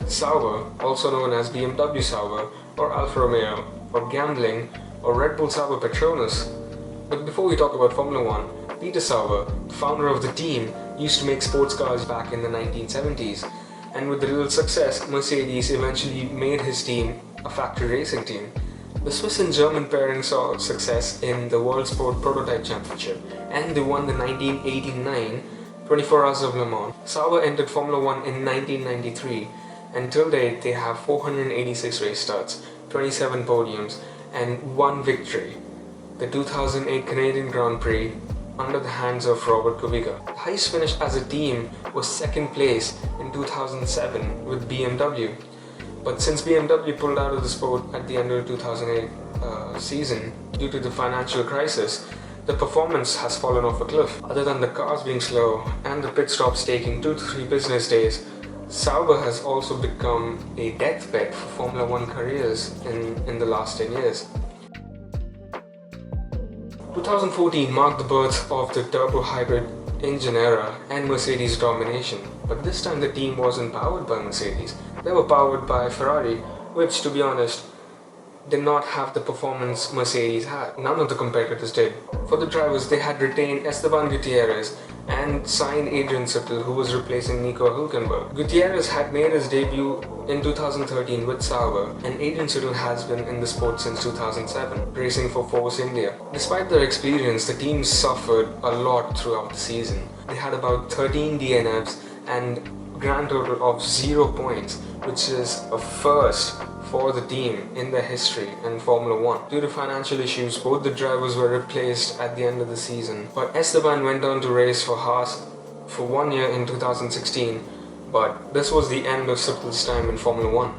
Sauber, also known as BMW Sauber or Alfa Romeo or gambling or Red Bull Sauber Petronas. But before we talk about Formula 1, Peter Sauber, the founder of the team, used to make sports cars back in the 1970s, and with little success, Mercedes eventually made his team a factory racing team. The Swiss and German pairing saw success in the World Sport Prototype Championship, and they won the 1989 24 Hours of Le Mans. Sauber entered Formula 1 in 1993, and till date they have 486 race starts, 27 podiums, and 1 victory, the 2008 Canadian Grand Prix under the hands of Robert Kubica. The highest finish as a team was second place in 2007 with BMW. But since BMW pulled out of the sport at the end of the 2008 season due to the financial crisis, the performance has fallen off a cliff. Other than the cars being slow and the pit stops taking 2 to 3 business days, Sauber has also become a deathbed for Formula 1 careers in the last 10 years. 2014 marked the birth of the turbo hybrid engine era and Mercedes domination, but this time the team wasn't powered by Mercedes. They were powered by Ferrari, which, to be honest, did not have the performance Mercedes had. None of the competitors did. For the drivers, they had retained Esteban Gutierrez and signed Adrian Sutil, who was replacing Nico Hülkenberg. Gutierrez had made his debut in 2013 with Sauber, and Adrian Sutil has been in the sport since 2007, racing for Force India. Despite their experience, the team suffered a lot throughout the season. They had about 13 DNFs and grand total of 0 points, which is a first for the team in their history in Formula 1. Due to financial issues, both the drivers were replaced at the end of the season. But Esteban went on to race for Haas for 1 year in 2016, but this was the end of Sutil's time in Formula 1.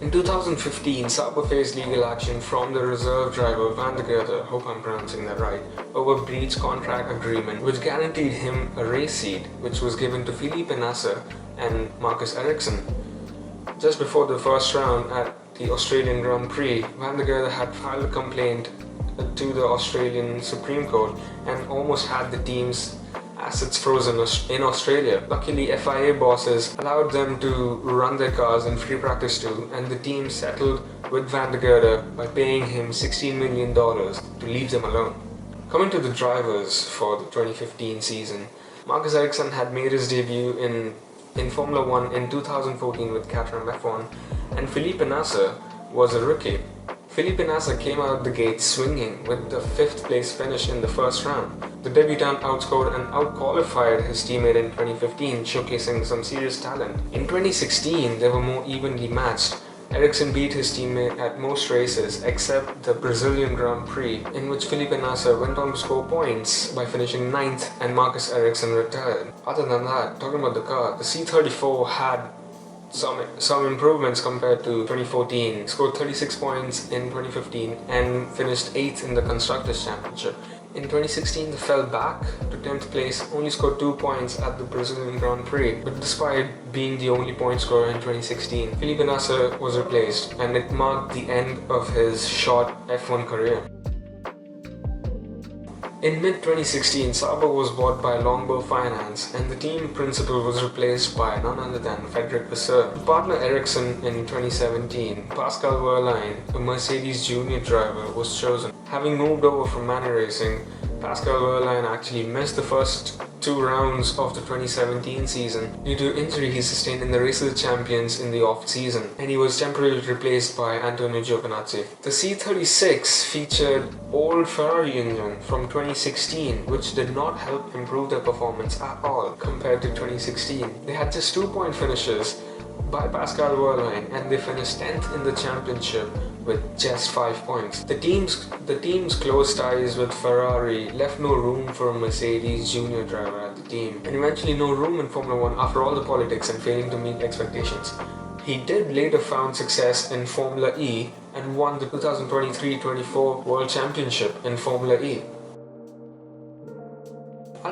In 2015, Sauber faced legal action from the reserve driver Van der Gerde, hope I'm pronouncing that right, over breach contract agreement which guaranteed him a race seat, which was given to Felipe Nasser and Marcus Ericsson. Just before the first round at the Australian Grand Prix, Van der Gerde had filed a complaint to the Australian Supreme Court and almost had the team's assets frozen in Australia. Luckily, FIA bosses allowed them to run their cars in free practice too, and the team settled with Van der Gerde by paying him $16 million to leave them alone. Coming to the drivers for the 2015 season, Marcus Ericsson had made his debut in Formula 1 in 2014 with Caterham F1, and Felipe Nasser was a rookie. Felipe Nasser came out the gate swinging with the 5th place finish in the first round. The debutant outscored and outqualified his teammate in 2015, showcasing some serious talent. In 2016, they were more evenly matched. Ericsson beat his teammate at most races except the Brazilian Grand Prix, in which Felipe Nasser went on to score points by finishing 9th and Marcus Ericsson retired. Other than that, talking about the car, the C34 had some improvements compared to 2014. Scored 36 points in 2015 and finished 8th in the Constructors' Championship. In 2016, they fell back to 10th place, only scored 2 points at the Brazilian Grand Prix. But despite being the only point scorer in 2016, Felipe Nasser was replaced, and it marked the end of his short F1 career. In mid-2016, Sauber was bought by Longbow Finance, and the team principal was replaced by none other than Frederick Vasseur. To partner Ericsson in 2017, Pascal Wehrlein, a Mercedes junior driver, was chosen. Having moved over from Manor Racing, Pascal Wehrlein actually missed the first 2 rounds of the 2017 season due to injury he sustained in the Race of the Champions in the off-season, and he was temporarily replaced by Antonio Giovinazzi. The C36 featured old Ferrari engine from 2016, which did not help improve their performance at all compared to 2016. They had just 2-point finishes by Pascal Wehrlein, and they finished 10th in the championship with just 5 points. The team's close ties with Ferrari left no room for a Mercedes junior driver at the team, and eventually no room in Formula 1 after all the politics and failing to meet expectations. He did later found success in Formula E and won the 2023-24 World Championship in Formula E.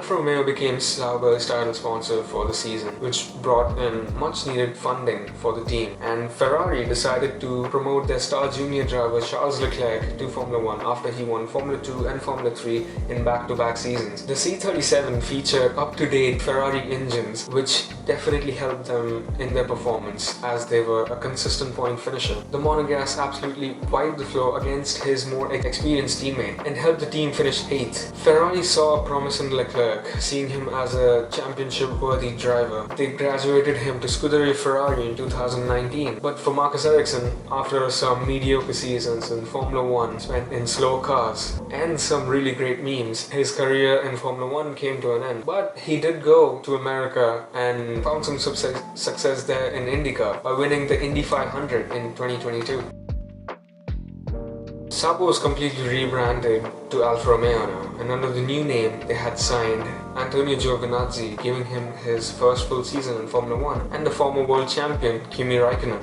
Alfa Romeo became Sauber's title sponsor for the season, which brought in much needed funding for the team, and Ferrari decided to promote their star junior driver Charles Leclerc to Formula 1 after he won Formula 2 and Formula 3 in back-to-back seasons. The C37 featured up-to-date Ferrari engines, which definitely helped them in their performance as they were a consistent point finisher. The Monegasque absolutely wiped the floor against his more experienced teammate and helped the team finish 8th. Ferrari saw a promise in Leclerc, seeing him as a championship-worthy driver. They graduated him to Scuderia Ferrari in 2019. But for Marcus Ericsson, after some mediocre seasons in Formula 1 spent in slow cars and some really great memes, his career in Formula 1 came to an end. But he did go to America and found some success there in IndyCar by winning the Indy 500 in 2022. Sauber was completely rebranded to Alfa Romeo now, and under the new name they had signed Antonio Giovinazzi, giving him his first full season in Formula 1, and the former world champion Kimi Raikkonen.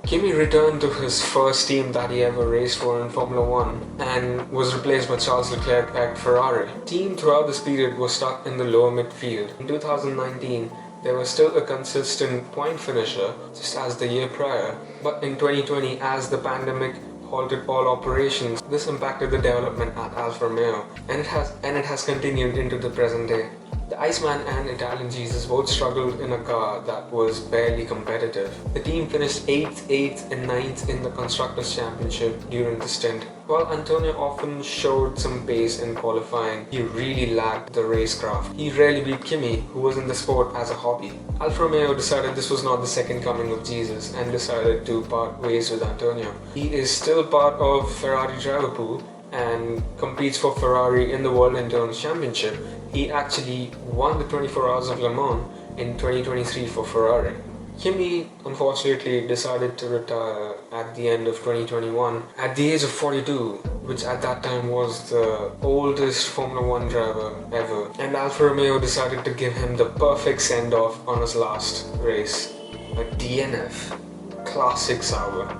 Kimi returned to his first team that he ever raced for in Formula 1 and was replaced by Charles Leclerc at Ferrari. The team throughout this period was stuck in the lower midfield. In 2019, they were still a consistent point finisher, just as the year prior, but in 2020, as the pandemic halted all operations, this impacted the development at Alfa Romeo, and it has continued into the present day. The Iceman and Italian Jesus both struggled in a car that was barely competitive. The team finished 8th and 9th in the Constructors' Championship during the stint. While Antonio often showed some pace in qualifying, he really lacked the racecraft. He rarely beat Kimi, who was in the sport as a hobby. Alfa Romeo decided this was not the second coming of Jesus and decided to part ways with Antonio. He is still part of Ferrari driver pool and competes for Ferrari in the World Endurance Championship. He actually won the 24 Hours of Le Mans in 2023 for Ferrari. Kimi unfortunately decided to retire at the end of 2021 at the age of 42, which at that time was the oldest Formula 1 driver ever. And Alfa Romeo decided to give him the perfect send-off on his last race. A DNF. Classic Sauber.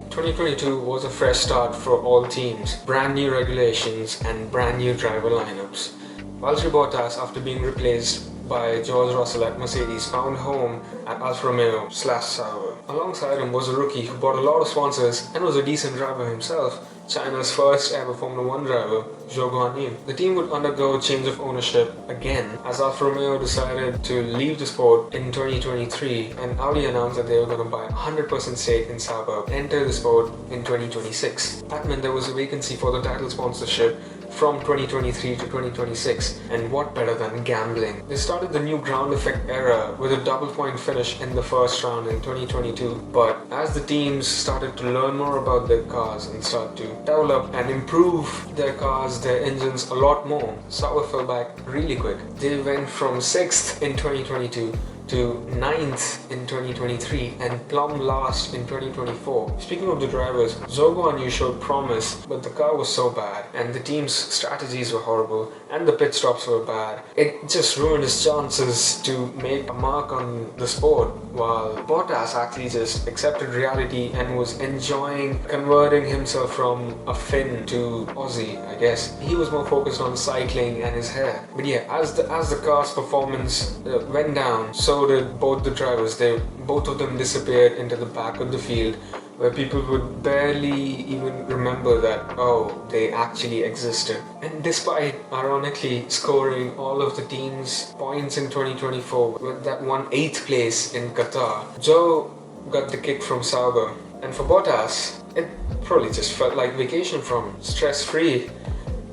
2022 was a fresh start for all teams, brand new regulations and brand new driver lineups. Valtteri Bottas, after being replaced by George Russell at Mercedes, found home at Alfa Romeo / Sauber. Alongside him was a rookie who bought a lot of sponsors and was a decent driver himself, China's first ever Formula 1 driver, Zhou Guanyu. The team would undergo change of ownership again as Alfa Romeo decided to leave the sport in 2023, and Audi announced that they were going to buy 100% stake in Sauber and enter the sport in 2026. That meant there was a vacancy for the title sponsorship from 2023 to 2026, and what better than gambling? They started the new ground effect era with a double point finish in the first round in 2022, but as the teams started to learn more about their cars and start to develop and improve their cars, their engines a lot more, Sauber fell back really quick. They went from 6th in 2022 to 9th in 2023 and plumb last in 2024. Speaking of the drivers, Zhou Guanyu showed promise, but the car was so bad and the team's strategies were horrible and the pit stops were bad. It just ruined his chances to make a mark on the sport, while Bottas actually just accepted reality and was enjoying converting himself from a Finn to Aussie, I guess. He was more focused on cycling and his hair. But yeah, as the car's performance went down, so did both the drivers. Both of them disappeared into the back of the field, where people would barely even remember that, oh, they actually existed. And despite, ironically, scoring all of the team's points in 2024 with that 8th place in Qatar, Zhou got the kick from Sauber. And for Bottas, it probably just felt like vacation from him, stress-free.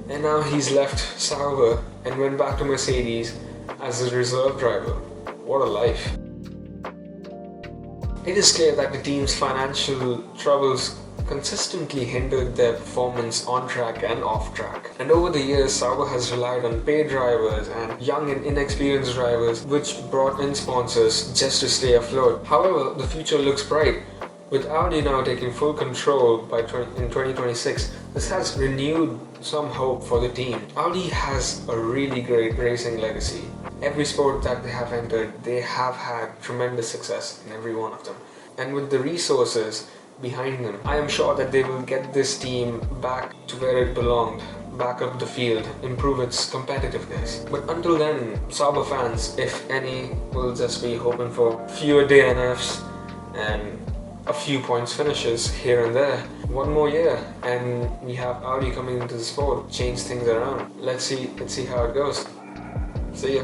And now he's left Sauber and went back to Mercedes as a reserve driver. What a life. It is clear that the team's financial troubles consistently hindered their performance on track and off track. And over the years, Sauber has relied on paid drivers and young and inexperienced drivers, which brought in sponsors just to stay afloat. However, the future looks bright. With Audi now taking full control in 2026, this has renewed some hope for the team. Audi has a really great racing legacy. Every sport that they have entered, they have had tremendous success in every one of them. And with the resources behind them. I am sure that they will get this team back to where it belonged, back up the field, improve its competitiveness. But until then, Sauber fans, if any, will just be hoping for fewer DNFs and a few points finishes here and there. One more year and we have Audi coming into the sport, change things around. Let's see how it goes. See ya.